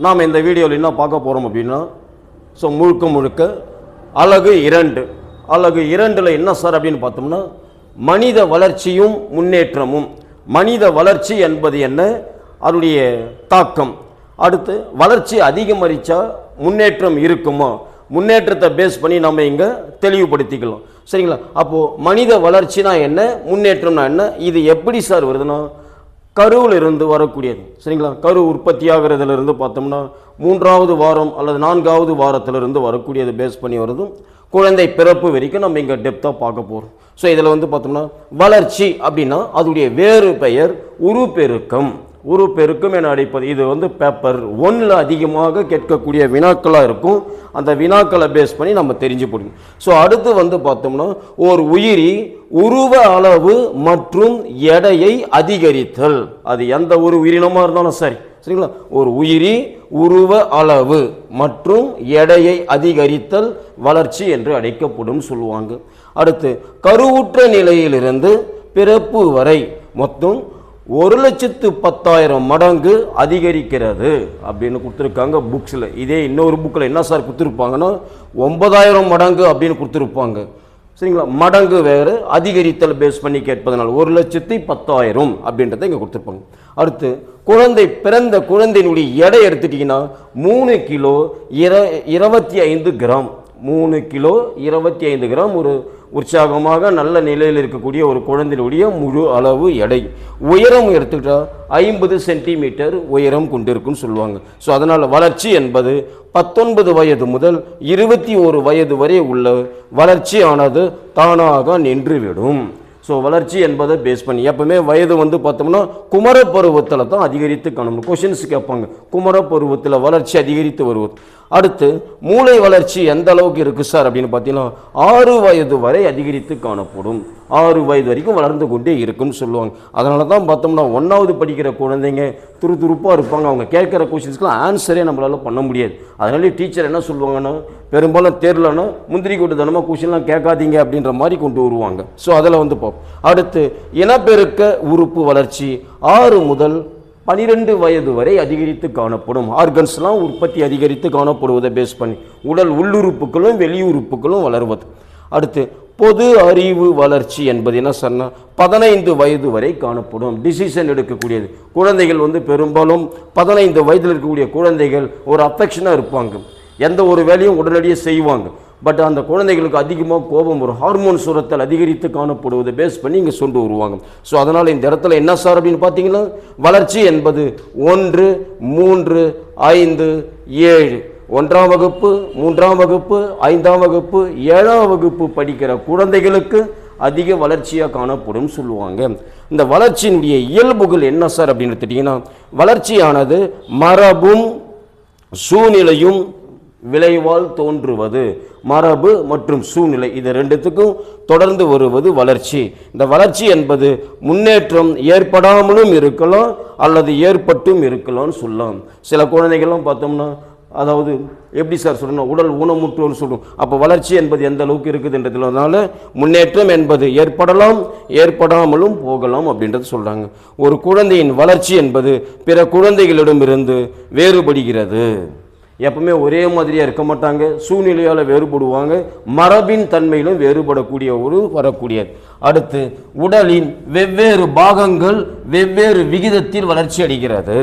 நாம் இந்த வீடியோவில் என்ன பார்க்க போகிறோம் அப்படின்னா, முழுக்க அலகு 2. அலகு 2ல் என்ன சார் அப்படின்னு பார்த்தோம்னா, மனித வளர்ச்சியும் முன்னேற்றமும். மனித வளர்ச்சி என்பது என்ன, அதனுடைய தாக்கம். அடுத்து வளர்ச்சி அதிகமரிச்சா முன்னேற்றம் இருக்குமா, முன்னேற்றத்தை பேஸ் பண்ணி நம்ம இங்கே தெளிவுபடுத்திக்கலாம். சரிங்களா? அப்போது மனித வளர்ச்சினா என்ன, முன்னேற்றம்னா என்ன, இது எப்படி சார் வருதுன்னா கருவில் இருந்து வரக்கூடியது. சரிங்களா? கரு உற்பத்தி ஆகிறதுலேருந்து பார்த்தோம்னா 3வது வாரம் அல்லது 4வது வாரத்திலிருந்து வரக்கூடியது பேஸ் பண்ணி வருதும். குழந்தை பிறப்பு வரைக்கும் நம்ம இங்கே டெப்த்தாக பார்க்க போகிறோம். ஸோ இதில் பார்த்தோம்னா வளர்ச்சி அப்படின்னா அதோடைய வேறு பெயர் உருப்பெருக்கம். உருப்பெருக்கம் என அழைப்பது. இது பேப்பர் 1ல் அதிகமாக கேட்கக்கூடிய வினாக்களாக இருக்கும். அந்த வினாக்களை பேஸ் பண்ணி நம்ம தெரிஞ்சு போடுங்க. ஸோ அடுத்து பார்த்தோம்னா ஒரு உயிரி உருவ அளவு மற்றும் எடையை அதிகரித்தல். அது எந்த ஒரு உயிரினமாக இருந்தாலும் சரி. சரிங்களா? ஒரு உயிரி உருவ அளவு மற்றும் எடையை அதிகரித்தல் வளர்ச்சி என்று அழைக்கப்படும் சொல்லுவாங்க. அடுத்து கருவுற்ற நிலையிலிருந்து பிறப்பு வரை மொத்தம் 1,10,000 மடங்கு அதிகரிக்கிறது அப்படின்னு கொடுத்துருக்காங்க புக்ஸில். இதே இன்னொரு புக்கில் என்ன சார் கொடுத்துருப்பாங்கன்னா 9,000 மடங்கு அப்படின்னு கொடுத்துருப்பாங்க. சரிங்களா? மடங்கு வேறு, அதிகரித்தல் பேஸ் பண்ணி கேட்பதனால் 1,10,000 அப்படின்றத இங்கே கொடுத்துருப்பாங்க. அடுத்து பிறந்த குழந்தையினுடைய எடை எடுத்துட்டிங்கன்னா 3 கிலோ 25 கிராம். 3 கிலோ 25 கிராம் ஒரு உற்சாகமாக நல்ல நிலையில் இருக்கக்கூடிய ஒரு குழந்தையினுடைய முழு அளவு எடை. உயரம் எடுத்துக்கிட்டா 50 சென்டிமீட்டர் உயரம் கொண்டிருக்குன்னு சொல்லுவாங்க. ஸோ அதனால் வளர்ச்சி என்பது 19 வயது முதல் 21 வயது வரை உள்ள வளர்ச்சியானது தானாக நின்றுவிடும். ஸோ வளர்ச்சி என்பதை பேஸ் பண்ணி எப்பவுமே வயது பார்த்தோம்னா குமர பருவத்தில் தான் அதிகரித்து காணணும். கொஷின்ஸ் கேட்பாங்க, குமர பருவத்தில் வளர்ச்சி அதிகரித்து வருவது. அடுத்து மூளை வளர்ச்சி எந்த அளவுக்கு இருக்குது சார் அப்படின்னு பார்த்தீங்கன்னா 6 வயது வரை அதிகரித்து காணப்படும். 6 வயது வரைக்கும் வளர்ந்து கொண்டே இருக்குன்னு சொல்லுவாங்க. அதனால தான் பார்த்தோம்னா 1வது படிக்கிற குழந்தைங்க துருதுருப்பாக இருப்பாங்க. அவங்க கேட்குற கொஷின்ஸ்க்குலாம் ஆன்சரே நம்மளால பண்ண முடியாது. அதனால டீச்சர் என்ன சொல்லுவாங்கன்னா, பெரும்பாலும் தேர்லன்னா முந்திரி கொண்டு தனமாக கொஷின்லாம் கேட்காதீங்க அப்படின்ற மாதிரி கொண்டு வருவாங்க. ஸோ அதில் பார்ப்போம். அடுத்து இனப்பெருக்க உறுப்பு வளர்ச்சி 6 முதல் 12 வயது வரை அதிகரித்து காணப்படும். ஆர்கன்ஸ்லாம் உற்பத்தி அதிகரித்து காணப்படுவதை பேஸ் பண்ணி உடல் உள்ளுறுப்புகளும் வெளியுறுப்புகளும் வளர்வது. அடுத்து பொது அறிவு வளர்ச்சி என்பது என்ன சொன்னால் 15 வயது வரை காணப்படும். டிசிஷன் எடுக்கக்கூடியது. குழந்தைகள் பெரும்பாலும் 15 வயதில் இருக்கக்கூடிய குழந்தைகள் ஒரு அஃபெக்ஷனாக இருப்பாங்க. எந்த ஒரு வேலையும் உடனடியாக செய்வாங்க. பட் அந்த குழந்தைகளுக்கு அதிகமாக கோபம் வரும். ஹார்மோன் சுரத்தல் அதிகரித்து காணப்படுவதை பேஸ் பண்ணி இங்கே கொண்டு வருவாங்க. ஸோ அதனால் இந்த இடத்துல என்ன சார் அப்படின்னு பார்த்தீங்கன்னா வளர்ச்சி என்பது 1, 3, 5, 7 1ஆம் வகுப்பு, 3ஆம் வகுப்பு, 5ஆம் வகுப்பு, 7ஆம் வகுப்பு படிக்கிற குழந்தைகளுக்கு அதிக வளர்ச்சியாக காணப்படும் சொல்லுவாங்க. இந்த வளர்ச்சியினுடைய இயல்புகள் என்ன சார் அப்படின்னு எடுத்துட்டிங்கன்னா, வளர்ச்சியானது மரபும் சூழ்நிலையும் விளைவால் தோன்றுவது. மரபு மற்றும் சூழ்நிலை இது ரெண்டுத்துக்கும் தொடர்ந்து வருவது வளர்ச்சி. இந்த வளர்ச்சி என்பது முன்னேற்றம் ஏற்படாமலும் இருக்கலாம் அல்லது ஏற்பட்டும் இருக்கலாம்னு சொல்லலாம். சில குழந்தைகள்லாம் பார்த்தோம்னா, அதாவது எப்படி சார் சொல்லணும், உடல் ஊனமுற்றோன்னு சொல்லும். அப்போ வளர்ச்சி என்பது எந்த அளவுக்கு இருக்குதுன்றதுனால முன்னேற்றம் என்பது ஏற்படலாம் ஏற்படாமலும் போகலாம் அப்படின்றது சொல்கிறாங்க. ஒரு குழந்தையின் வளர்ச்சி என்பது பிற குழந்தைகளிடமிருந்து வேறுபடுகிறது. எப்பவுமே ஒரே மாதிரியாக இருக்க மாட்டாங்க. சூழ்நிலையால் வேறுபடுவாங்க. மரபின் தன்மையிலும் வேறுபடக்கூடிய வரக்கூடியது. அடுத்து உடலின் வெவ்வேறு பாகங்கள் வெவ்வேறு விகிதத்தில் வளர்ச்சி அடைகிறது.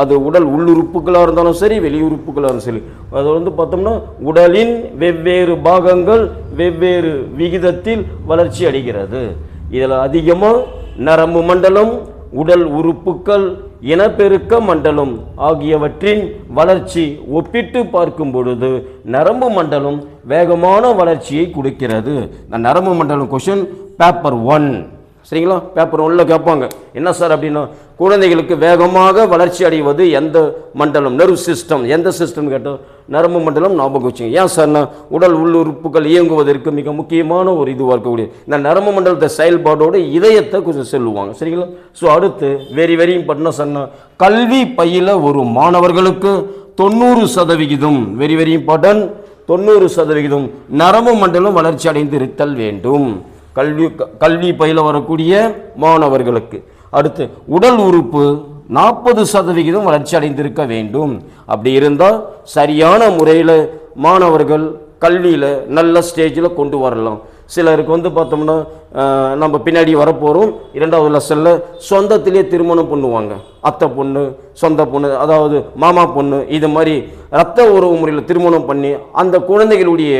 அது உடல் உள்ளுறுப்புகளாக இருந்தாலும் சரி, வெளியுறுப்புகளாக இருந்தாலும் சரி. அது பார்த்தோம்னா உடலின் வெவ்வேறு பாகங்கள் வெவ்வேறு விகிதத்தில் வளர்ச்சி அடைகிறது. இதில் அதிகமாக நரம்பு மண்டலம், உடல் உறுப்புகள், இனப்பெருக்க மண்டலம் ஆகியவற்றின் வளர்ச்சி ஒப்பிட்டு பார்க்கும் பொழுது நரம்பு மண்டலம் வேகமான வளர்ச்சியை கொடுக்கிறது. இந்த நரம்பு மண்டலம் கொஷின் பேப்பர் 1. சரிங்களா? பேப்பர் 1ல் கேட்பாங்க. என்ன சார் அப்படின்னா, குழந்தைகளுக்கு வேகமாக வளர்ச்சி அடைவது எந்த மண்டலம், நர்வ் சிஸ்டம், எந்த சிஸ்டம் கேட்டால் நரம்பு மண்டலம் ஞாபகம் வச்சுங்க. ஏன் சார்னா உடல் உள்ளுறுப்புகள் இயங்குவதற்கு மிக முக்கியமான ஒரு இதுவாக இருக்கக்கூடிய இந்த நரம்பு மண்டலத்தை செயல்பாடோடு இதயத்தை கொஞ்சம் சொல்லுவாங்க. சரிங்களா? ஸோ அடுத்து வெரி இம்பார்ட்டன்ட் சொன்னால் கல்வி பயில ஒரு மாணவர்களுக்கு 90% வெரி இம்பார்ட்டன்ட் 90% நரம்பு மண்டலம் வளர்ச்சி அடைந்து இருத்தல் வேண்டும். கல்வி பயில வரக்கூடிய மாணவர்களுக்கு. அடுத்து உடல் உறுப்பு 40% வளர்ச்சி அடைந்திருக்க வேண்டும். அப்படி இருந்தால் சரியான முறையில் மாணவர்கள் கல்வியில் நல்ல ஸ்டேஜில் கொண்டு வரலாம். சிலருக்கு வந்து பார்த்தோம்னா நம்ம பின்னாடி வரப்போகிறோம் 2வது லெசனில் சொந்தத்திலே திருமணம் பண்ணுவாங்க. அத்தை பொண்ணு, சொந்த பொண்ணு, அதாவது மாமா பொண்ணு, இது மாதிரி ரத்த உறவு முறையில் திருமணம் பண்ணி அந்த குழந்தைகளுடைய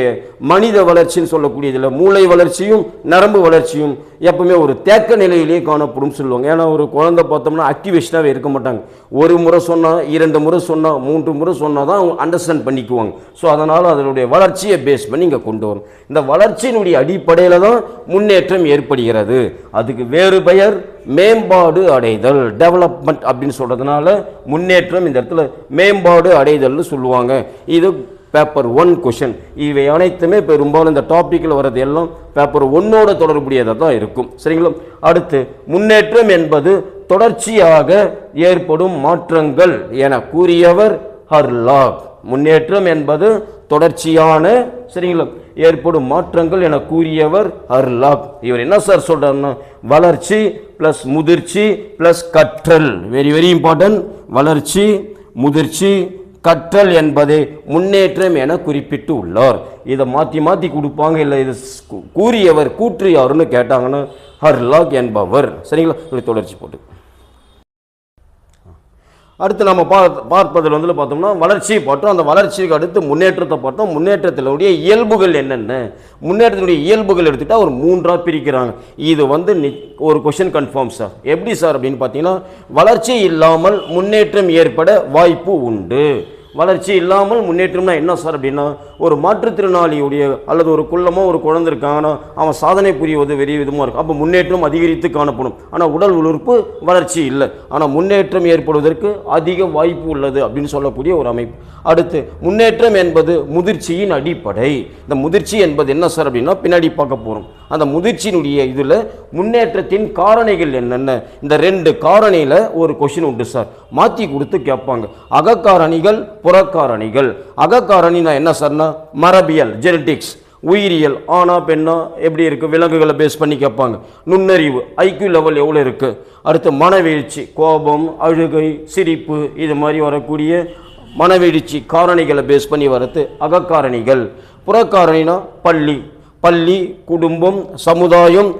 மனித வளர்ச்சின்னு சொல்லக்கூடியதில் மூளை வளர்ச்சியும் நரம்பு வளர்ச்சியும் எப்பவுமே ஒரு தேக்க நிலையிலேயே காணப்படும் சொல்லுவாங்க. ஏன்னா ஒரு குழந்தை பார்த்தோம்னா ஆக்டிவேஷனாகவே இருக்க மாட்டாங்க. ஒரு முறை சொன்னால் 2 முறை சொன்னால் 3 முறை சொன்னால் தான் அவங்க அண்டர்ஸ்டாண்ட் பண்ணிக்குவாங்க. ஸோ அதனால் அதனுடைய வளர்ச்சியை பேஸ் பண்ணி இங்கே கொண்டு வரும். இந்த வளர்ச்சியினுடைய அடிப்படையில் தான் முன்னேற்றம் ஏற்படுகிறது. அதுக்கு வேறு பெயர் மேம்பாடு அடைதல், டெவலப்மெண்ட் அப்படின்னு சொல்றதுனால முன்னேற்றம் இந்த இடத்துல மேம்பாடு அடைதல்னு சொல்லுவாங்க. இது பேப்பர் 1 கொஷின். இவை அனைத்துமே பெரும்பாலும் இந்த டாபிக்கில் வர்றது எல்லாம் பேப்பர் 1ஓட தொடர்புடையதாக தான் இருக்கும். சரிங்களா? அடுத்து முன்னேற்றம் என்பது தொடர்ச்சியாக ஏற்படும் மாற்றங்கள் என கூறியவர் ஹர்லாக். முன்னேற்றம் என்பது தொடர்ச்சியான சரிங்களா ஏற்படும் மாற்றங்கள் என கூறியவர் ஹர்லாக். இவர் என்ன சார் சொல்றாருன்னா வளர்ச்சி பிளஸ் முதிர்ச்சி பிளஸ் கற்றல், வெரி வெரி இம்பார்ட்டன்ட். வளர்ச்சி, முதிர்ச்சி, கற்றல் என்பதை முன்னேற்றம் என குறிப்பிட்டு உள்ளார். இதை மாற்றி மாற்றி கொடுப்பாங்க. இல்லை இது கூறியவர் கூற்று யாருன்னு கேட்டாங்கன்னா ஹர்லாக் என்பவர். சரிங்களா? இப்படி தொடர்ச்சி போட்டு அடுத்து நம்ம பார்ப்பதில் வந்து பார்த்தோம்னா வளர்ச்சியை பார்த்தோம். அந்த வளர்ச்சிக்கு அடுத்து முன்னேற்றத்தை பார்த்தோம். முன்னேற்றத்தினுடைய இயல்புகள் என்னென்ன, முன்னேற்றத்தினுடைய இயல்புகள் எடுத்துட்டா ஒரு 3ஆக பிரிக்கிறாங்க. இது வந்து ஒரு கொஸ்டின் கன்ஃபார்ம் சார். எப்படி சார் அப்படின்னு பார்த்தீங்கன்னா வளர்ச்சி இல்லாமல் முன்னேற்றம் ஏற்பட வாய்ப்பு உண்டு. வளர்ச்சி இல்லாமல் முன்னேற்றம்னா என்ன சார் அப்படின்னா ஒரு மாற்றுத்திறனாளியுடைய அல்லது ஒரு குள்ளமோ ஒரு குழந்தை இருக்காங்கன்னா அவன் சாதனை புரிவது வெறிய விதமாக இருக்கும். அப்போ முன்னேற்றம் அதிகரித்து காணப்படும். ஆனால் உடல் உறுப்பு வளர்ச்சி இல்லை, ஆனால் முன்னேற்றம் ஏற்படுவதற்கு அதிக வாய்ப்பு உள்ளது அப்படின்னு சொல்லக்கூடிய ஒரு அமைப்பு. அடுத்து முன்னேற்றம் என்பது முதிர்ச்சியின் அடிப்படை. இந்த முதிர்ச்சி என்பது என்ன சார் அப்படின்னா பின்னாடி பார்க்க போகிறோம். அந்த முதிர்ச்சியினுடைய இதில் முன்னேற்றத்தின் காரணிகள் என்னென்ன, இந்த 2 காரணியில் ஒரு கொஷின் உண்டு சார். மாற்றி கொடுத்து கேட்பாங்க. அகக்காரணிகள், புறக்காரணிகள். அகக்காரணினா என்ன சார்னா மரபியல், ஜெனடிக்ஸ், உயிரியல், ஆனா பெண்ணா எப்படி இருக்கு, விலங்குகளை பேஸ் பண்ணி கேட்பாங்க. நுண்ணறிவு, ஐக்யூ லெவல் எவ்வளோ இருக்கு. அடுத்து மனவீழ்ச்சி, கோபம், அழுகை, சிரிப்பு, இது மாதிரி வரக்கூடிய மனவீழ்ச்சி காரணிகளை பேஸ் பண்ணி வரது அகக்காரணிகள். புறக்காரணினா பள்ளி, பள்ளி, குடும்பம், சமுதாயம்,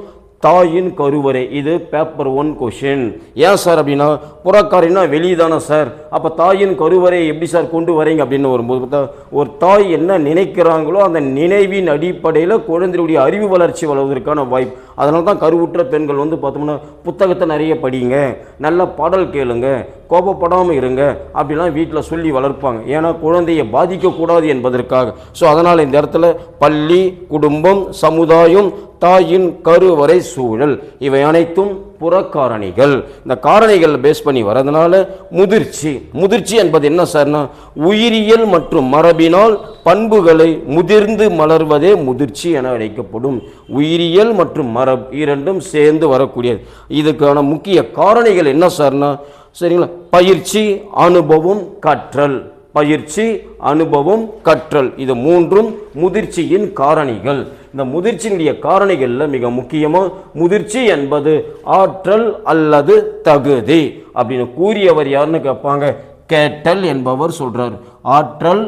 தாயின் கருவறை. இது பேப்பர் 1 கொஷின். ஏன் சார் அப்படின்னா புறக்காரினா வெளியதானே சார், அப்போ தாயின் கருவறை எப்படி சார் கொண்டு வரீங்க அப்படின்னு வரும்போது ஒரு தாய் என்ன நினைக்கிறாங்களோ அந்த நினைவின் அடிப்படையில் குழந்தையுடைய அறிவு வளர்ச்சி வளர்வதற்கான வாய்ப்பு. அதனால தான் கருவுற்ற பெண்கள் வந்து பார்த்தோம்னா புத்தகத்தை நிறைய படிங்க, நல்ல பாடல் கேளுங்க, கோபப்படாமல் இருங்க அப்படிலாம் வீட்டில் சொல்லி வளர்ப்பாங்க. ஏன்னா குழந்தையை பாதிக்கக்கூடாது என்பதற்காக. ஸோ அதனால் இந்த இடத்துல பள்ளி, குடும்பம், சமுதாயம், தாயின் கருவறை சூழல், இவை அனைத்தும் புறக்காரணிகள். இந்த காரணிகள் பேஸ் பண்ணி வரதுனால முதிர்ச்சி. முதிர்ச்சி என்பது என்ன சார்னா உயிரியல் மற்றும் மரபினால் பண்புகளை முதிர்ந்து மலர்வதே முதிர்ச்சி என அழைக்கப்படும். உயிரியல் மற்றும் மரபு இரண்டும் சேர்ந்து வரக்கூடியது. இதுக்கான முக்கிய காரணிகள் என்ன சார்னா சரிங்களா பயிற்சி, அனுபவம், கற்றல். பயிற்சி, அனுபவம், கற்றல், இது 3ம் முதிர்ச்சியின் காரணிகள். இந்த முதிர்ச்சியினுடைய காரணிகளில் மிக முக்கியமாக முதிர்ச்சி என்பது ஆற்றல் அல்லது தகுதி அப்படின்னு கூறியவர் யாருன்னு கேட்பாங்க. கேட்டல் என்பவர் சொல்றார். ஆற்றல்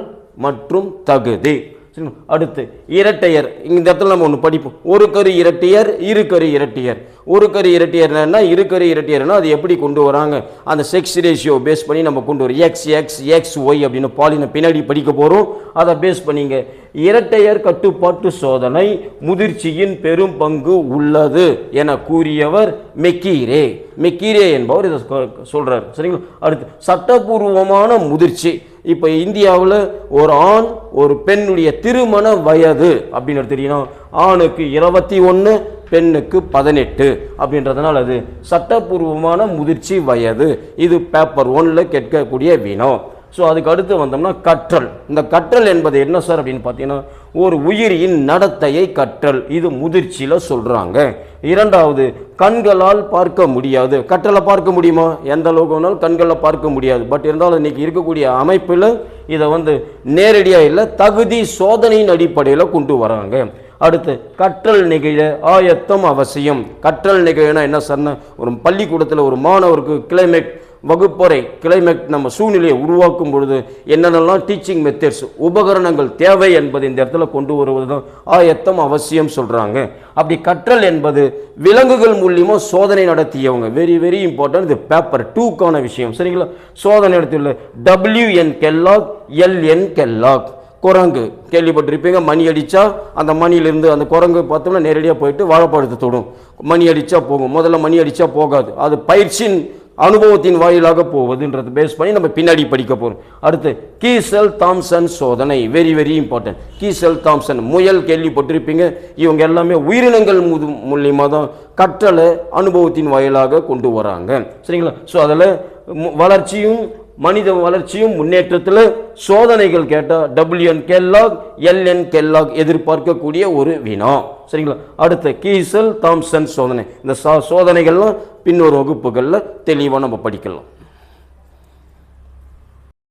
மற்றும் தகுதி. அடுத்து இரட்டையர். இந்த இடத்துல நம்ம ஒன்று படிப்போம். ஒரு கரு இரட்டையர், இரு கரு இரட்டையர். ஒரு கரு இரட்டையர்னா இரு கரு இரட்டையர்னா அது எப்படி கொண்டு வராங்க, அந்த செக்ஸ் ரேஷியோ பேஸ் பண்ணி நம்ம கொண்டு வரோம். எக்ஸ் எக்ஸ் எக்ஸ் ஒய் அப்படின்னு பாலின பின்னாடி படிக்க போகிறோம். அதை பேஸ் பண்ணிங்க. இரட்டையர் கட்டுப்பாட்டு சோதனை முதிர்ச்சியின் பெரும் பங்கு உள்ளது என கூறியவர் மெக்கீரே. மெக்கீரே என்பவர் இதை சொல்றார். சரிங்களா? அடுத்து சட்டபூர்வமான முதிர்ச்சி. இப்போ இந்தியாவில் ஒரு ஆண் ஒரு பெண்ணுடைய திருமண வயது அப்படின்னு எடுத்துட்டீங்கன்னா ஆணுக்கு 21, பெண்ணுக்கு 18 அப்படின்றதுனால அது சட்டபூர்வமான முதிர்ச்சி வயது. இது பேப்பர் 1ல் கேட்கக்கூடிய வினா. ஸோ அதுக்கு அடுத்து வந்தோம்னா கற்றல். இந்த கற்றல் என்பது என்ன சார் அப்படின்னு பார்த்தீங்கன்னா ஒரு உயிரியின் நடத்தையை கற்றல். இது முதிர்ச்சியில் சொல்கிறாங்க. இரண்டாவது கண்களால் பார்க்க முடியாது. கற்றலை பார்க்க முடியுமா? எந்த அளவுக்கு கண்களில் பார்க்க முடியாது. பட் இருந்தாலும் இன்னைக்கு இருக்கக்கூடிய அமைப்பில் இதை வந்து நேரடியாக இல்லை, தகுதி சோதனையின் அடிப்படையில் கொண்டு வராங்க. அடுத்து கற்றல் நிகழ ஆயத்தம் அவசியம். கற்றல் நிகழனா என்ன சார்னா, ஒரு பள்ளிக்கூடத்தில் ஒரு மாணவருக்கு கிளைமேட் வகுப்பறை கிளைமேட் நம்ம சூழ்நிலையை உருவாக்கும் பொழுது என்னென்னலாம் டீச்சிங் மெத்தட்ஸ் உபகரணங்கள் தேவை என்பது இந்த இடத்துல கொண்டு வருவது தான் ஆயத்தம் அவசியம் சொல்கிறாங்க. அப்படி கற்றல் என்பது விலங்குகள் மூலியமாக சோதனை நடத்தியவங்க, வெரி வெரி இம்பார்ட்டன்ட், இது பேப்பர் 2க்கான விஷயம். சரிங்களா? சோதனை நடத்தியுள்ள WN கெல்லாக், LN கெல்லாக். குரங்கு கேள்விப்பட்டிருப்பீங்க, மணி அடித்தா அந்த மணியிலிருந்து அந்த குரங்கு பார்த்தோம்னா நேரடியாக போயிட்டு வாழைப்பழத்தை தொடும். மணி அடித்தா போகும், முதல்ல மணி அடித்தா போகாது, அது பயிற்சியின் அனுபவத்தின் வாயிலாக போவதுன்றது பேஸ் பண்ணி நம்ம பின்னாடி படிக்க போகிறோம். அடுத்து கீசல் தாம்சன் சோதனை, வெரி வெரி இம்பார்ட்டன்ட். கீசல் தாம்சன் முயல் கேள்விப்பட்டிருப்பீங்க. இவங்க எல்லாமே உயிரினங்கள் மூலியமாக தான் கற்றலை அனுபவத்தின் வாயிலாக கொண்டு வராங்க. சரிங்களா? ஸோ அதில் வளர்ச்சியும் மனித வளர்ச்சியும் முன்னேற்றத்தில் சோதனைகள் கேட்டால் WN கெல்லாக், LN கெல்லாக் எதிர்பார்க்கக்கூடிய ஒரு வினா. சரிங்களா? அடுத்த கீசல் தாம்சன் சோதனை. இந்த சோதனைகள்லாம் பின்னொரு வகுப்புகளில் தெளிவாக நம்ம படிக்கலாம்.